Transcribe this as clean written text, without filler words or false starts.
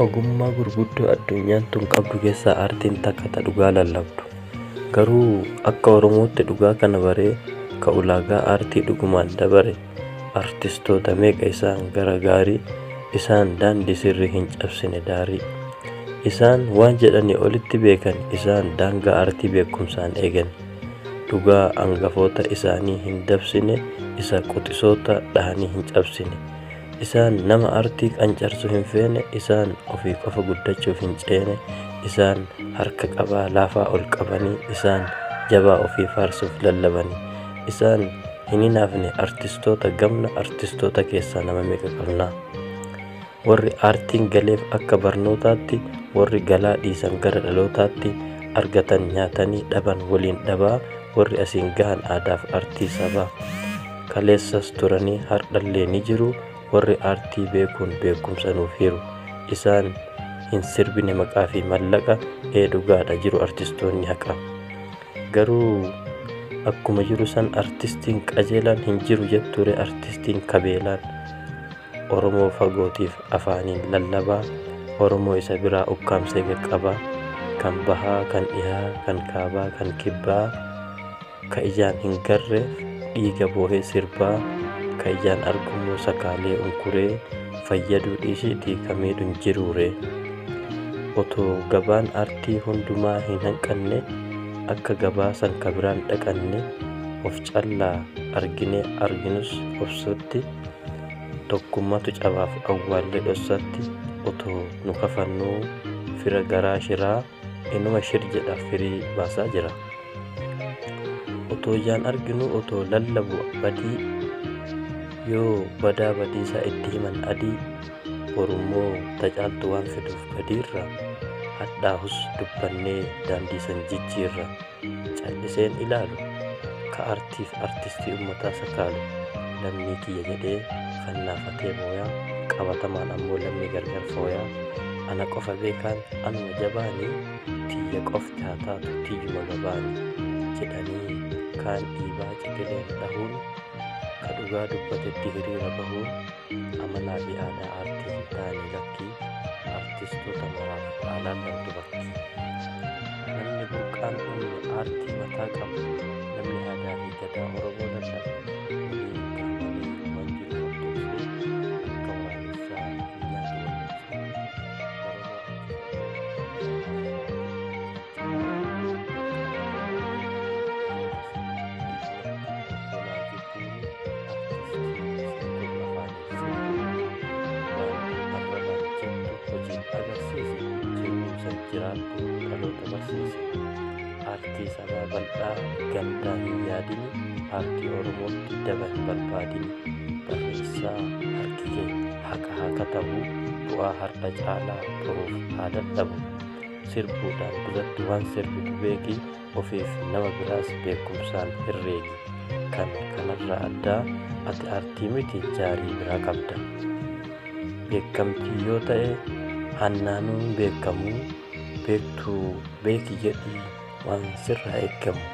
Ogummaa gurguddoo addunyaan tun qabdu keessaa aartiin takka ta dhugaa lallabdu. Garuu akka Oromootti dhugaa kana baree ka ulaagaa aartii dhugumaan dabare artistoota meeqa isaan gara gaarii, isaan daandii sirrii hin cabsine daarii. Isaan waan jedhanii olitti beekan, isaan daangaa aartii beekumsaan eegan. Dhugaa hangafoota isaanii hin dabsine, isa quxisoota dhahanii hin cabsine. Isaan nama aartii qancarsu hin feene, isaan ofii qofa guddachuuf hin ceene. Isaan harka qabaa laafaa ol qabanii, isaan jabaa ofii faarsuuf lallabanii. Isaan hin hinaafne artistoota gamna, artistoota keessaa nama meeqa qabnaa. Warri aartiin galeef akka barnootaatti, warri galaa dhiisan gara dhalootaatti, argatan nyaatanii dhaban waliin dhabaa, warri asiin gahan aadaaf aartii sabaa. Kaleessas turanii hardhallee ni jiru, warri aartii beekuun beekumsa nuuf hiru. Isaan hin sirbine maqaa fi mallaqa, dhugaadha jiru artistoonni haqa. Garuu akkuma jiru san artistiin qajeelaan hin jiru jetture artistiin kabeelaan. Oromoo fagootiif afaaniin lallabaa, Oromoo isa biraa ukkaamsee qaqqabaa, kan bahaa, kan dhihaa, kan kaabaa, kan kibbaa, ka ijaan hin garreef dhiiga boohee sirbaa, ka ijaan argummoo sakaalee unkuree, fayyaduu dhiisiitii kamiidhuun jiruure. Otoo gabaan aartii hundumaa hin hanqanne, akka gabaa san ka biraan dhaqanne, of callaa argine arginus obsutti, tokkummatu cabaaf awwaallee dhossatti. Otoo nu kafannuu fira garaa shiraa, inuma shir jedha firii baasaa jira. Otoo ijaan arginu otoo lallabu badii, yoo badaa badiisaa itti himan adii. Borummoo tacaaltu waan fiduuf badiirra, hadhaahus dubbannee daandii san jijjiirra. Calliseen ilaalu ka aartiif artistii ummataa sakaalu, lammii kiyya jedhee fannaafatee booyaa, qabatamaan ammoo lammii gargar fooyaa. Ana qofa beekaan anuma jabaanii, tiyya qofti haa taatu tiyyuma gabaanii jedhanii kaan dhiibaa ciqileen dhahuun, ka dhugaa dubbatetti hiriira bahuun. Amanaa fi aadaa aartii hin taane lakkii, artistoota maraaf haalaan namtu bakki. Namni burqaan uumne aartii mataa qabu, namni aadaa fi gadaa Oromoo lallabu, waliin qaamalee waan jiru fakkeessee akka waraabessaa hin nyaatu jiraattu dhaloota barsiise. Aartii sabaa bal'aa gandaa hin yaadini, aartii Oromootti daba hin barbaadini. Barreessaa harki kee haqa haa katabu, bu'aa har'a caalaa turuuf haa dadhabu. Sirbuudhaan duratti waan sirbitu beeki, ofiif nama biraas beekumsaan herreegi. Kan kanarraa addaa ati aartii miti jaarii biraa qabda. Beekamtii yoo ta'e hannaanuun beekamuu, beektuu beeki jedhii waan sirraa eeggamu.